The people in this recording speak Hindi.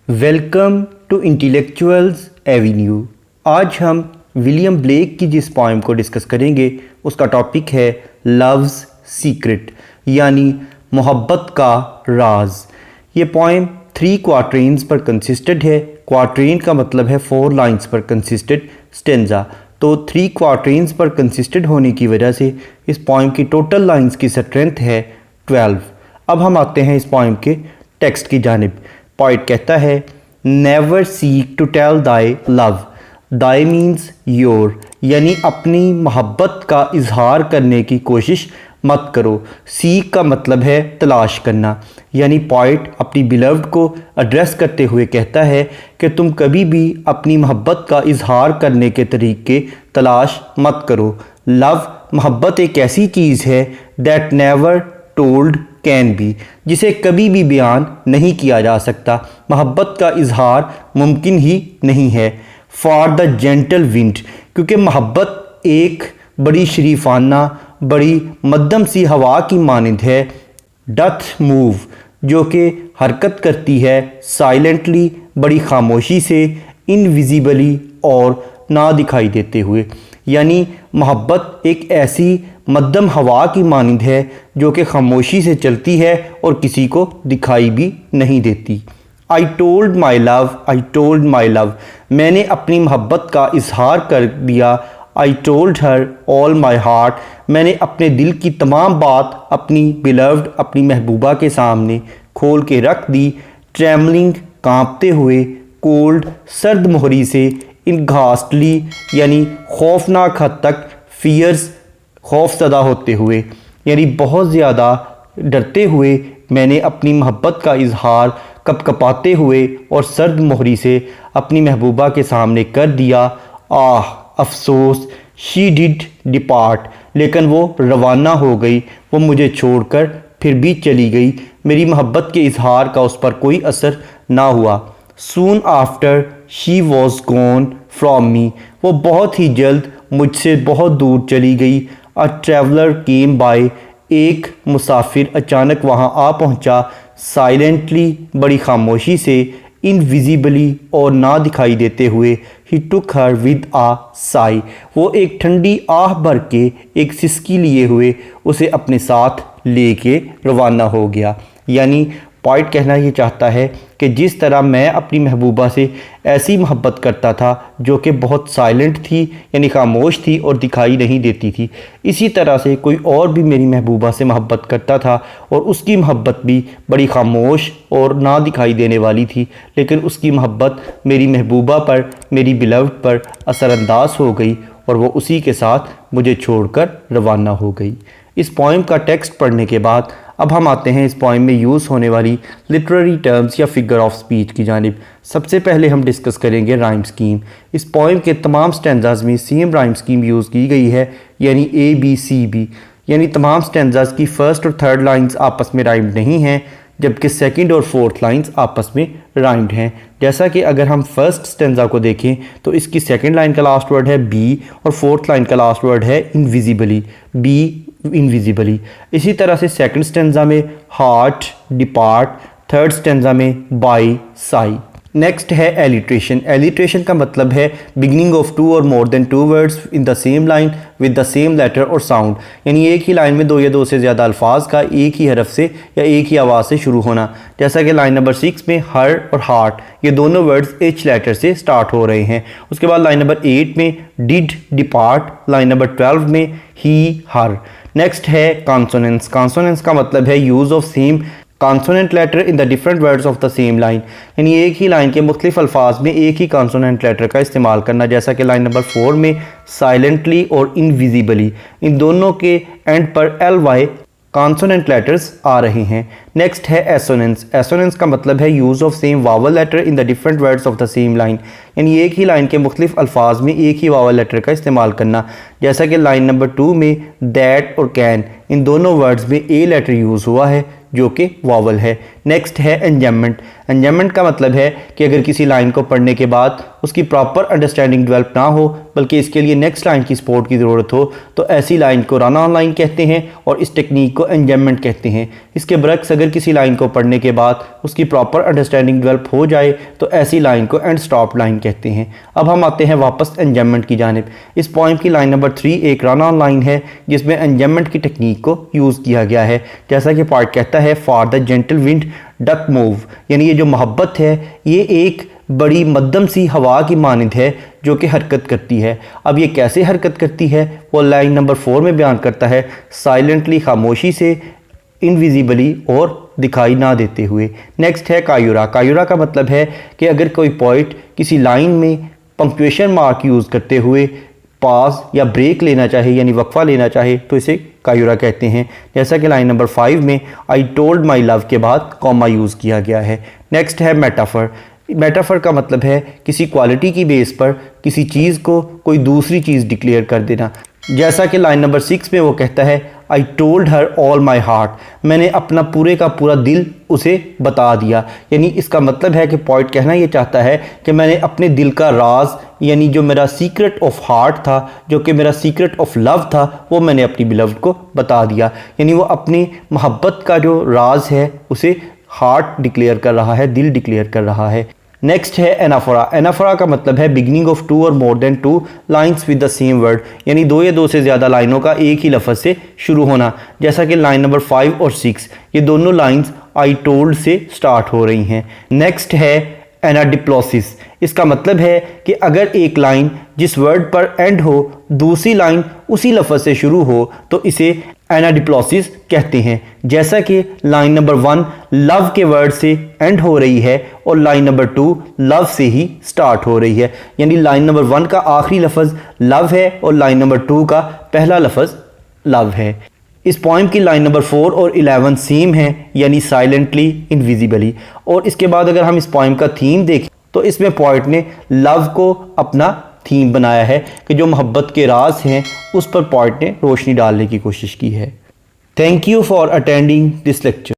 Welcome to intellectuals Avenue. आज हम विलियम ब्लेक की जिस पोइम को डिस्कस करेंगे उसका टॉपिक है लव्स सीक्रेट, यानी मोहब्बत का राज। ये पोइम 3 क्वार्टरेन्स पर कंसिस्टेड है। क्वार्टरेन का मतलब है 4 लाइंस पर कंसिस्टेड स्टेंजा। तो 3 क्वार्टरेन्स पर कंसिस्टेड होने की वजह से इस पोइम की टोटल लाइंस की स्ट्रेंथ है 12। अब हम आते हैं इस पोइम के टेक्स्ट की जानिब। पोइट कहता है, never seek to tell thy love. Thy means your, यानी अपनी मोहब्बत का इजहार करने की कोशिश मत करो। सीक का मतलब है तलाश करना, यानी पोइट अपनी बिलव्ड को एड्रेस करते हुए कहता है कि तुम कभी भी अपनी मोहब्बत का इजहार करने के तरीके तलाश मत करो। लव, मोहब्बत एक ऐसी चीज़ है that never told can be, जिसे कभी भी बयान नहीं किया जा सकता। मोहब्बत का इजहार मुमकिन ही नहीं है। फॉर द जेंटल विंड, क्योंकि मोहब्बत एक बड़ी शरीफाना, बड़ी मध्यम सी हवा की मानंद है। डथ मूव, जो कि हरकत करती है साइलेंटली, बड़ी खामोशी से, इनविजिबली और ना दिखाई देते हुए। यानी मोहब्बत एक ऐसी मध्यम हवा की मानंद है जो कि खामोशी से चलती है और किसी को दिखाई भी नहीं देती। I told my love, I told my love, मैंने अपनी मोहब्बत का इजहार कर दिया। I told her all my heart, मैंने अपने दिल की तमाम बात अपनी बिलव्ड, अपनी महबूबा के सामने खोल के रख दी। ट्रेमलिंग, कांपते हुए, कोल्ड, सर्द मोहरी से, इन घास्टली, यानी खौफनाक हद तक, फियर्स, खौफजदा होते हुए, यानी बहुत ज़्यादा डरते हुए मैंने अपनी मोहब्बत का इजहार कपकपाते हुए और सर्द मोहरी से अपनी महबूबा के सामने कर दिया। आह अफसोस, शी डिड डिपार्ट, लेकिन वो रवाना हो गई, वो मुझे छोड़कर फिर भी चली गई। मेरी मोहब्बत के इजहार का उस पर कोई असर ना हुआ। Soon after she was gone from me, वो बहुत ही जल्द मुझसे बहुत दूर चली गई। अ ट्रैवलर केम बाय, एक मुसाफिर अचानक वहाँ आ पहुँचा। साइलेंटली, बड़ी खामोशी से, इनविजिबली और ना दिखाई देते हुए। ही टुक हर विद आ साई, वो एक ठंडी आह भर के, एक सिसकी लिए हुए उसे अपने साथ लेके रवाना हो गया। यानी पॉइंट कहना ये चाहता है कि जिस तरह मैं अपनी महबूबा से ऐसी मोहब्बत करता था जो कि बहुत साइलेंट थी, यानी खामोश थी और दिखाई नहीं देती थी, इसी तरह से कोई और भी मेरी महबूबा से मोहब्बत करता था और उसकी मोहब्बत भी बड़ी खामोश और ना दिखाई देने वाली थी, लेकिन उसकी मोहब्बत मेरी महबूबा पर, मेरी बिलव्ड पर असरअंदाज हो गई और वो उसी के साथ मुझे छोड़कर रवाना हो गई। इस पोइम का टेक्स्ट पढ़ने के बाद अब हम आते हैं इस पोइम में यूज़ होने वाली लिटरेरी टर्म्स या फिगर ऑफ स्पीच की जानिब। सबसे पहले हम डिस्कस करेंगे राइम स्कीम। इस पोइम के तमाम स्टैंजाज में सेम राइम स्कीम यूज़ की गई है, यानी ABCB, यानी तमाम स्टैंजाज की फर्स्ट और थर्ड लाइंस आपस में राइम्ड नहीं हैं, जबकि सेकंड और फोर्थ लाइंस आपस में राइम्ड हैं। जैसा कि अगर हम फर्स्ट स्टेंजा को देखें तो इसकी सेकंड लाइन का लास्ट वर्ड है बी और फोर्थ लाइन का लास्ट वर्ड है इनविजिबली, बी इनविजिबली। इसी तरह से सेकंड स्टेंजा में हार्ट, डिपार्ट, थर्ड स्टेंजा में बाई, साई। नेक्स्ट है एलिट्रेशन। एलिट्रेशन का मतलब है बिगिनिंग ऑफ 2 और more than 2 words in the same line with the same letter और साउंड, यानी एक ही लाइन में 2 या 2 से ज़्यादा अल्फाज का एक ही हरफ से या एक ही आवाज़ से शुरू होना। जैसा कि लाइन नंबर 6 में हर और हार्ट, ये दोनों वर्ड्स H लेटर से स्टार्ट हो रहे हैं। उसके बाद लाइन नंबर 8 में डिड, डिपार्ट, लाइन नंबर 12 में ही, हर। नेक्स्ट है कॉन्सोनेंट्स। कॉन्सोनेंट्स का मतलब है use of same consonant letter in the different words of the same line, यानी एक ही लाइन के मुख्तलिफ अल्फाज में एक ही कॉन्सोनेंट लेटर का इस्तेमाल करना। जैसा कि लाइन नंबर 4 में साइलेंटली और इनविजिबली, इन दोनों के एंड पर LY कॉन्सोनेंट लेटर्स आ रहे हैं। नेक्स्ट है एसोनेंस। एसोनेंस का मतलब है use of same vowel letter in the different words of the same line, यानी एक ही लाइन के मुख्तलिफ अल्फाज में एक ही वावल लेटर का इस्तेमाल करना। जैसा कि लाइन नंबर 2 में दैट और कैन, इन दोनों वर्ड्स में A लेटर यूज़ हुआ है जो कि वावल है। नेक्स्ट है एंजम्मेंट। एंजॉयमेंट का मतलब है कि अगर किसी लाइन को पढ़ने के बाद उसकी प्रॉपर अंडरस्टैंडिंग डेवलप ना हो बल्कि इसके लिए नेक्स्ट लाइन की सपोर्ट की ज़रूरत हो तो ऐसी लाइन को रन ऑन लाइन कहते हैं और इस टेक्निक को एंजॉयमेंट कहते हैं। इसके बरक्स अगर किसी लाइन को पढ़ने के बाद उसकी प्रॉपर अंडरस्टैंडिंग डेवलप हो जाए तो ऐसी लाइन को एंड स्टॉप लाइन कहते हैं। अब हम आते हैं वापस एंजॉयमेंट की जानिब। इस पोएम की लाइन नंबर 3 एक रन ऑन लाइन है जिसमें एंजॉयमेंट की टेक्निक को यूज़ किया गया है। जैसा कि पार्ट कहता है, for the gentle wind duck move, यानी ये जो मोहब्बत है ये एक बड़ी मध्यम सी हवा की मानद है जो कि हरकत करती है। अब ये कैसे हरकत करती है वो लाइन नंबर 4 में बयान करता है, साइलेंटली, खामोशी से, इनविजिबली और दिखाई ना देते हुए। नेक्स्ट है कायूरा। कायूरा का मतलब है कि अगर कोई पोइट किसी लाइन में पंक्चुएशन मार्क यूज़ करते हुए पाज या ब्रेक लेना चाहे यानी वक्फा लेना चाहे तो इसे कायूरा कहते हैं। जैसा कि लाइन नंबर 5 में आई टोल्ड माई लव के बाद कॉमा यूज़ किया गया है। नेक्स्ट है मेटाफर। मेटाफर का मतलब है किसी क्वालिटी की बेस पर किसी चीज़ को कोई दूसरी चीज़ डिक्लेयर कर देना। जैसा कि लाइन नंबर 6 में वो कहता है, I told her all my heart, मैंने अपना पूरे का पूरा दिल उसे बता दिया। यानी इसका मतलब है कि पोइट कहना ये चाहता है कि मैंने अपने दिल का राज यानी जो मेरा सीक्रेट ऑफ हार्ट था, जो कि मेरा सीक्रेट ऑफ लव था, वो मैंने अपनी बिलव्ड को बता दिया। यानी वो अपनी मोहब्बत का जो राज है उसे हार्ट डिक्लेयर कर रहा है, दिल डिक्लेयर कर रहा है। नेक्स्ट है एनाफोरा। एनाफोरा का मतलब है बिगिनिंग ऑफ 2 और more than 2 lines with the same word, यानी 2 या 2 से ज़्यादा लाइनों का एक ही लफ्ज़ से शुरू होना। जैसा कि लाइन नंबर 5 और 6 ये दोनों लाइन्स आई टोल्ड से स्टार्ट हो रही हैं। नेक्स्ट है एनाडिप्लोसिस। इसका मतलब है कि अगर एक लाइन जिस वर्ड पर एंड हो दूसरी लाइन उसी लफ्ज़ से शुरू हो तो इसे एनाडिप्लोसिस कहते हैं। जैसा कि लाइन नंबर 1 लव के वर्ड से एंड हो रही है और लाइन नंबर 2 लव से ही स्टार्ट हो रही है, यानी लाइन नंबर 1 का आखिरी लफ्ज़ लव है और लाइन नंबर 2 का पहला लफ्ज़ लव है। इस पोएम की लाइन नंबर 4 और 11 सेम है, यानी साइलेंटली, इनविजिबली। और इसके बाद अगर हम इस पोएम का थीम देखें तो इसमें पोइट ने लव को अपना थीम बनाया है कि जो मोहब्बत के राज हैं उस पर पोइट ने रोशनी डालने की कोशिश की है। Thank you for attending this lecture.